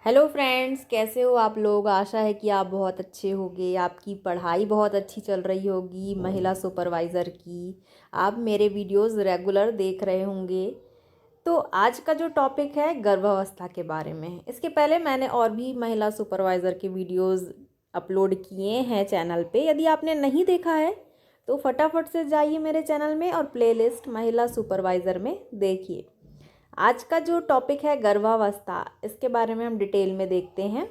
Hello friends, कैसे हो आप लोग। आशा है कि आप बहुत अच्छे होंगे। आपकी पढ़ाई बहुत अच्छी चल रही होगी महिला सुपरवाइज़र की। आप मेरे वीडियोस रेगुलर देख रहे होंगे। तो आज का जो टॉपिक है गर्भावस्था के बारे में है। इसके पहले मैंने और भी महिला सुपरवाइज़र के वीडियोस अपलोड किए हैं चैनल पे। यदि आपने नहीं देखा है तो फटाफट से जाइए मेरे चैनल में और प्लेलिस्ट महिला सुपरवाइज़र में देखिए। आज का जो टॉपिक है गर्भावस्था, इसके बारे में हम डिटेल में देखते हैं।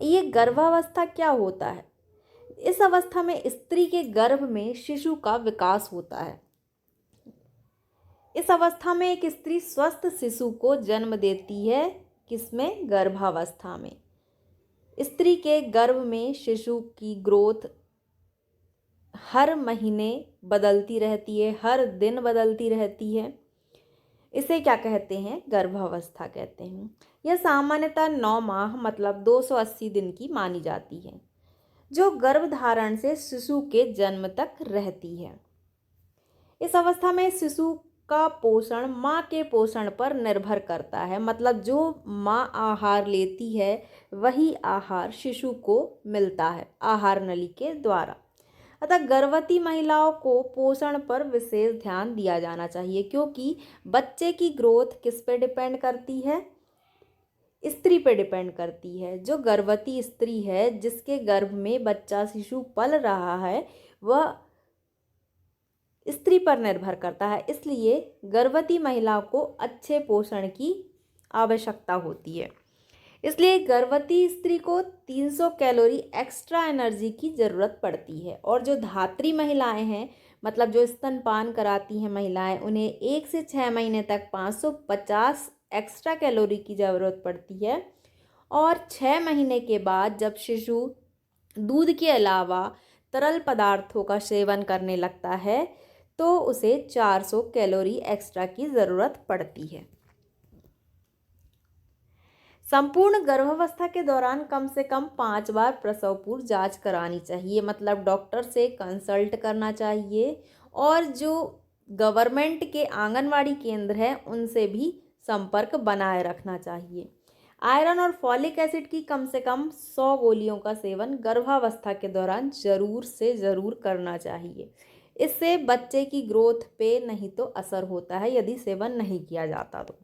ये गर्भावस्था क्या होता है। इस अवस्था में स्त्री के गर्भ में शिशु का विकास होता है। इस अवस्था में एक स्त्री स्वस्थ शिशु को जन्म देती है। किसमें? गर्भावस्था में। स्त्री के गर्भ में शिशु की ग्रोथ हर महीने बदलती रहती है, हर दिन बदलती रहती है। इसे क्या कहते हैं? गर्भावस्था कहते हैं। यह सामान्यतः 9 माह मतलब 280 दिन की मानी जाती है, जो गर्भधारण से शिशु के जन्म तक रहती है। इस अवस्था में शिशु का पोषण माँ के पोषण पर निर्भर करता है, मतलब जो माँ आहार लेती है वही आहार शिशु को मिलता है आहार नली के द्वारा। अतः गर्भवती महिलाओं को पोषण पर विशेष ध्यान दिया जाना चाहिए, क्योंकि बच्चे की ग्रोथ किस पे डिपेंड करती है? स्त्री पे डिपेंड करती है। जो गर्भवती स्त्री है, जिसके गर्भ में बच्चा शिशु पल रहा है, वह स्त्री पर निर्भर करता है। इसलिए गर्भवती महिला को अच्छे पोषण की आवश्यकता होती है। इसलिए गर्भवती स्त्री को 300 कैलोरी एक्स्ट्रा एनर्जी की ज़रूरत पड़ती है। और जो धात्री महिलाएं हैं, मतलब जो स्तनपान कराती हैं महिलाएं, उन्हें 1 से 6 महीने तक 550 एक्स्ट्रा कैलोरी की ज़रूरत पड़ती है। और 6 महीने के बाद जब शिशु दूध के अलावा तरल पदार्थों का सेवन करने लगता है तो उसे 400 कैलोरी एक्स्ट्रा की ज़रूरत पड़ती है। संपूर्ण गर्भावस्था के दौरान कम से कम 5 बार प्रसव पूर्व जांच करानी चाहिए, मतलब डॉक्टर से कंसल्ट करना चाहिए। और जो गवर्नमेंट के आंगनवाड़ी केंद्र हैं उनसे भी संपर्क बनाए रखना चाहिए। आयरन और फॉलिक एसिड की कम से कम 100 गोलियों का सेवन गर्भावस्था के दौरान ज़रूर से ज़रूर करना चाहिए। इससे बच्चे की ग्रोथ पे नहीं तो असर होता है यदि सेवन नहीं किया जाता तो।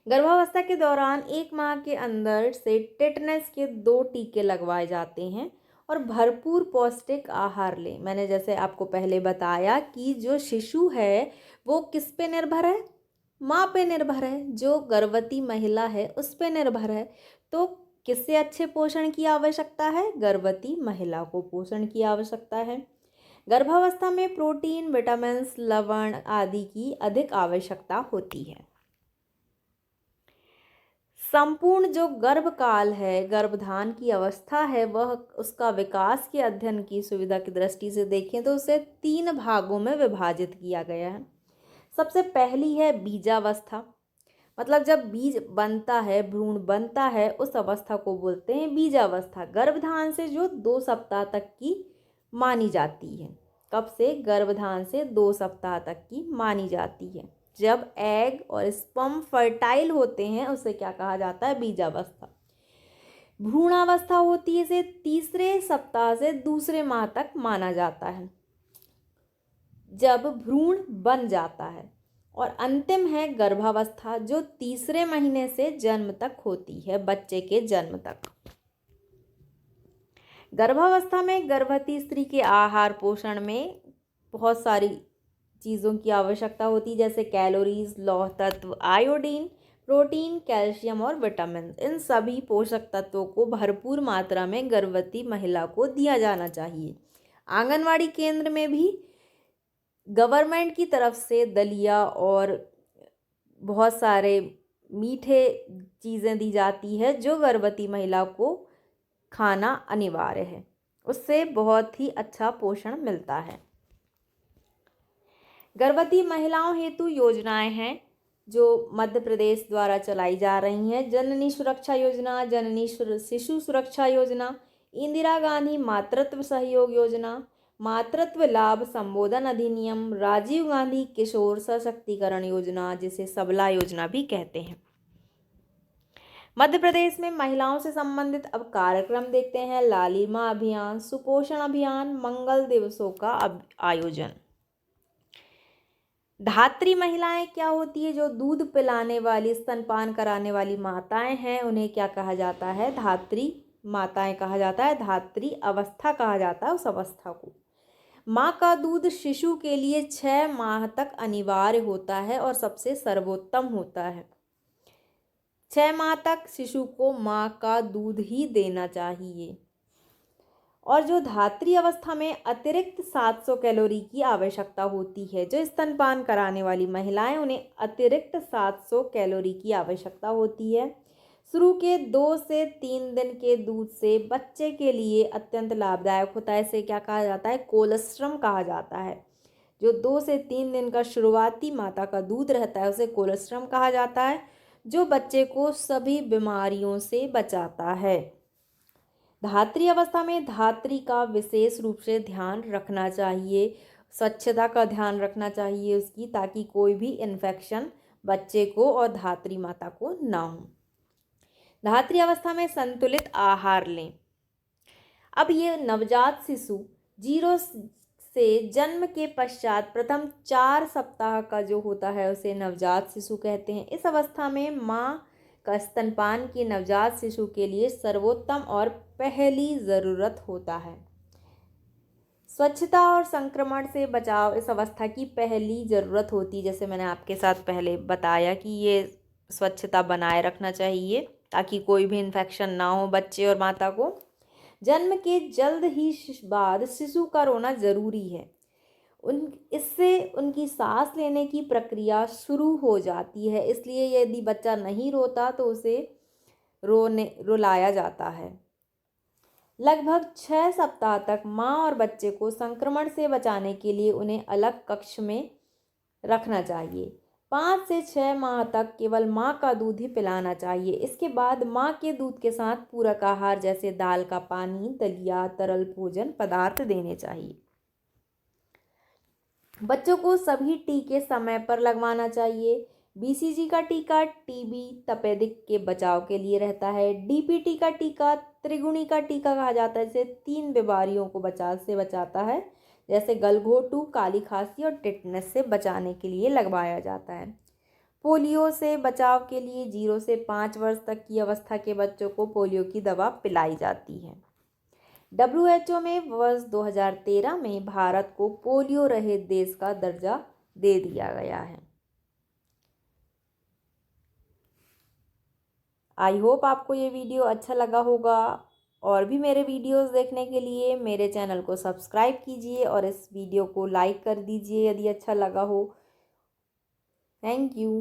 गर्भावस्था के दौरान 1 माह के अंदर से टेटनस के 2 टीके लगवाए जाते हैं। और भरपूर पौष्टिक आहार लें। मैंने जैसे आपको पहले बताया कि जो शिशु है वो किस पे निर्भर है? माँ पे निर्भर है। जो गर्भवती महिला है उस पे निर्भर है। तो किससे अच्छे पोषण की आवश्यकता है? गर्भवती महिला को पोषण की आवश्यकता है। गर्भावस्था में प्रोटीन, विटामिन, लवण आदि की अधिक आवश्यकता होती है। संपूर्ण जो गर्भकाल है, गर्भधान की अवस्था है, वह उसका विकास के अध्ययन की सुविधा की दृष्टि से देखें तो उसे 3 भागों में विभाजित किया गया है। सबसे पहली है बीजावस्था, मतलब जब बीज बनता है, भ्रूण बनता है, उस अवस्था को बोलते हैं बीजावस्था। गर्भधान से जो 2 सप्ताह तक की मानी जाती है। कब से? गर्भधान से 2 सप्ताह तक की मानी जाती है। जब एग और स्पर्म फर्टाइल होते हैं उसे क्या कहा जाता है? बीजावस्था। भ्रूणावस्था होती है, इसे तीसरे सप्ताह से दूसरे माह तक माना जाता है, जब भ्रूण बन जाता है। और अंतिम है गर्भावस्था, जो तीसरे महीने से जन्म तक होती है, बच्चे के जन्म तक। गर्भावस्था में गर्भवती स्त्री के आहार पोषण में बहुत सारी चीज़ों की आवश्यकता होती है, जैसे कैलोरीज, लौह तत्व, आयोडीन, प्रोटीन, कैल्शियम और विटामिन। इन सभी पोषक तत्वों को भरपूर मात्रा में गर्भवती महिला को दिया जाना चाहिए। आंगनवाड़ी केंद्र में भी गवर्नमेंट की तरफ से दलिया और बहुत सारे मीठे चीज़ें दी जाती है, जो गर्भवती महिला को खाना अनिवार्य है। उससे बहुत ही अच्छा पोषण मिलता है। गर्भवती महिलाओं हेतु योजनाएं हैं जो मध्य प्रदेश द्वारा चलाई जा रही हैं। जननी सुरक्षा योजना, जननी शिशु सुरक्षा योजना, इंदिरा गांधी मातृत्व सहयोग योजना, मातृत्व लाभ संबोधन अधिनियम, राजीव गांधी किशोर सशक्तिकरण योजना, जिसे सबला योजना भी कहते हैं। मध्य प्रदेश में महिलाओं से संबंधित अब कार्यक्रम देखते हैं। लालिमा अभियान, सुपोषण अभियान, मंगल दिवसों का आयोजन। धात्री महिलाएं क्या होती है? जो दूध पिलाने वाली, स्तनपान कराने वाली माताएं हैं, उन्हें क्या कहा जाता है? धात्री माताएं कहा जाता है। धात्री अवस्था कहा जाता है उस अवस्था को। माँ का दूध शिशु के लिए 6 माह तक अनिवार्य होता है और सबसे सर्वोत्तम होता है। 6 माह तक शिशु को माँ का दूध ही देना चाहिए। और जो धात्री अवस्था में अतिरिक्त 700 कैलोरी की आवश्यकता होती है। जो स्तनपान कराने वाली महिलाएं, उन्हें अतिरिक्त 700 कैलोरी की आवश्यकता होती है। शुरू के 2 से 3 दिन के दूध से बच्चे के लिए अत्यंत लाभदायक होता है। इसे क्या कहा जाता है? कोलेस्ट्रम कहा जाता है। जो 2 से 3 दिन का शुरुआती माता का दूध रहता है, उसे कोलेस्ट्रम कहा जाता है, जो बच्चे को सभी बीमारियों से बचाता है। धात्री अवस्था में धात्री का विशेष रूप से ध्यान रखना चाहिए। स्वच्छता का ध्यान रखना चाहिए उसकी, ताकि कोई भी इन्फेक्शन बच्चे को और धात्री माता को ना हो। धात्री अवस्था में संतुलित आहार लें। अब ये नवजात शिशु 0 से जन्म के पश्चात प्रथम 4 सप्ताह का जो होता है, उसे नवजात शिशु कहते हैं। इस अवस्था में माँ का स्तनपान की नवजात शिशु के लिए सर्वोत्तम और पहली ज़रूरत होता है। स्वच्छता और संक्रमण से बचाव इस अवस्था की पहली ज़रूरत होती है। जैसे मैंने आपके साथ पहले बताया कि ये स्वच्छता बनाए रखना चाहिए, ताकि कोई भी इन्फेक्शन ना हो बच्चे और माता को। जन्म के जल्द ही बाद शिशु का रोना ज़रूरी है। इससे उनकी सांस लेने की प्रक्रिया शुरू हो जाती है। इसलिए यदि बच्चा नहीं रोता तो उसे रुलाया जाता है। लगभग 6 सप्ताह तक माँ और बच्चे को संक्रमण से बचाने के लिए उन्हें अलग कक्ष में रखना चाहिए। 5 से 6 माह तक केवल माँ का दूध ही पिलाना चाहिए। इसके बाद माँ के दूध के साथ पूरक आहार जैसे दाल का पानी, दलिया, तरल भोजन पदार्थ देने चाहिए। बच्चों को सभी टीके समय पर लगवाना चाहिए। BCG का टीका टीबी, तपेदिक के बचाव के लिए रहता है। DPT का टीका त्रिगुणी का टीका कहा जाता है, जिसे 3 बीमारियों को बचाता है, जैसे गलघोटू, काली खांसी और टिटनेस से बचाने के लिए लगवाया जाता है। पोलियो से बचाव के लिए 0 से 5 वर्ष तक की अवस्था के बच्चों को पोलियो की दवा पिलाई जाती है। WHO में वर्ष 2013 में भारत को पोलियो रहित देश का दर्जा दे दिया गया है। आई होप आपको ये वीडियो अच्छा लगा होगा। और भी मेरे वीडियोस देखने के लिए मेरे चैनल को सब्सक्राइब कीजिए और इस वीडियो को लाइक कर दीजिए यदि अच्छा लगा हो। Thank you.